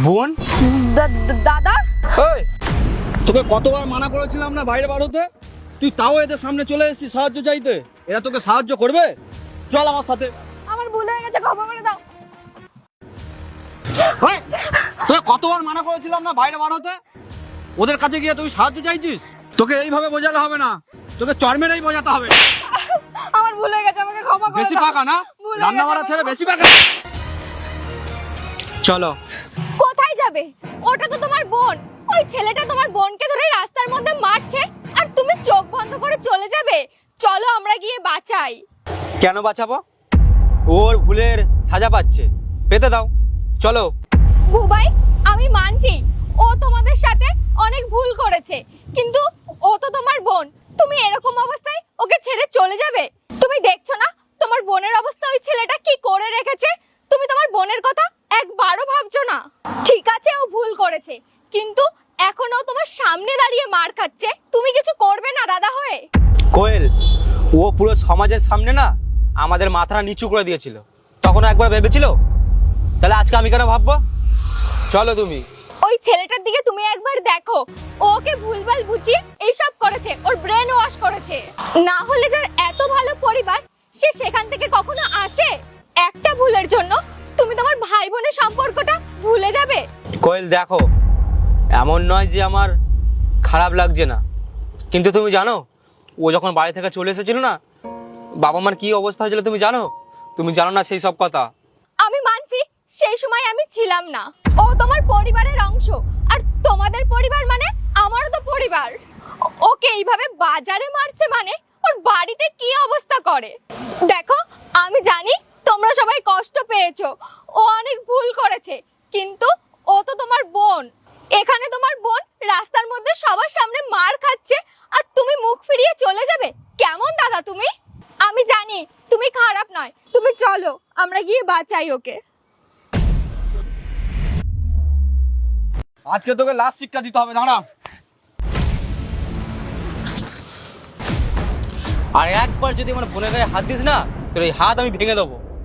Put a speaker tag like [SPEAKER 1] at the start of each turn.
[SPEAKER 1] বোন?
[SPEAKER 2] দাদা
[SPEAKER 1] এই, তোকে কতবার মানা করেছিলাম না বাইরে বার হতে? তুই তাও এদের সামনে চলে এসেছিস সাহায্য চাইতে। এরা তোকে সাহায্য করবে? চল আমার সাথে।
[SPEAKER 2] আমার ভুল হয়ে গেছে, ক্ষমা করে দাও।
[SPEAKER 1] এই, তোকে কতবার মানা করেছিলাম না বাইরে বার হতে? ওদের কাছে গিয়ে তুই সাহায্য চাইছিস? তোকে এইভাবে বোঝালে হবে না, তোকে চর মেরেই বোঝাতে হবে।
[SPEAKER 2] আমার ভুল হয়ে গেছে, আমাকে ক্ষমা করে দাও।
[SPEAKER 1] বেশি পাকা না,
[SPEAKER 2] ভুল হয়ে
[SPEAKER 1] রান্না
[SPEAKER 2] গেছে,
[SPEAKER 1] বাড়া ছেড়ে বেশি পাকা। চলো।
[SPEAKER 2] কোথায় যাবে? ওটা তো তোমার বোন। ওই ছেলেটা তোমার বোনকে ধরে রাস্তার মধ্যে মারছে আর তুমি চোখ বন্ধ করে চলে যাবে? চলো আমরা গিয়ে বাঁচাই।
[SPEAKER 1] কেন বাঁচাবো? ওর ভুলের সাজা পাচ্ছে, পেতে দাও। চলো।
[SPEAKER 2] বুবাই, আমি মানছি ও তোমাদের সাথে অনেক ভুল করেছে, কিন্তু ও তো তোমার বোন। তুমি এরকম অবস্থায় ওকে ছেড়ে চলে যাবে? তুমি দেখছো না তোমার বোনের অবস্থা ওই ছেলেটা কি করে রেখেছে? তুমি তোমার বোনের কথা একবারও ভাবছো না? ঠিক আছে, ও ভুল করেছে, কিন্তু এখন ও তোমার সামনে দাঁড়িয়ে মার খাচ্ছে, তুমি কিছু করবে না দাদা হয়ে?
[SPEAKER 1] কোয়েল, ও পুরো সমাজের সামনে না আমাদের মাথাটা নিচু করে দিয়েছিল, তখন একবার ভেবেছিল? তাহলে আজকে আমি কেন ভাববো? চলো তুমি।
[SPEAKER 2] ওই ছেলেটার দিকে তুমি একবার দেখো, ওকে ভুলভাল বুঝিয়ে এইসব করেছে, ওর ব্রেন ওয়াশ করেছে। না হলে যার এত ভালো পরিবার, সে সেখান থেকে কখনো আসে? একটা ভুলের জন্য তুমি তোমার ভাই বোনের সম্পর্কটা ভুলে যাবে?
[SPEAKER 1] কোয়েল দেখো, এমন নয় যে আমার খারাপ লাগছে না, কিন্তু তুমি জানো ও যখন বাড়ি থেকে চলে এসেছিল না, বাবা মার কি অবস্থা হয়েছিল তুমি জানো? তুমি জানো না সেই সব কথা?
[SPEAKER 2] আমি মানছি সেই সময় আমি ছিলাম না, ও তোমার পরিবারের অংশ, আর তোমাদের পরিবার মানে আমারও তো পরিবার। ওকে এইভাবে বাজারে মারছে মানে ওর বাড়িতে কি অবস্থা করে দেখো। আমি জানি তোমরা সবাই কষ্ট পেয়েছো, ও অনেক ভুল করেছে, কিন্তু ও তো তোমার বোন। এখানে তোমার বোন রাস্তার মধ্যে সবার সামনে মার খাচ্ছে আর তুমি মুখ ফিরিয়ে চলে যাবে? কেমন দাদা তুমি? আমি জানি তুমি খারাপ নয়, তুমি চলো আমরা গিয়ে বাঁচাই ওকে।
[SPEAKER 1] আজকে তোকে লাস্ট শিক্ষা দিতে হবে, দাঁড়া। আর একবার যদি আমার বোনের গায়ে হাত দিস না, তোর এই হাত আমি ভেঙে দেবো।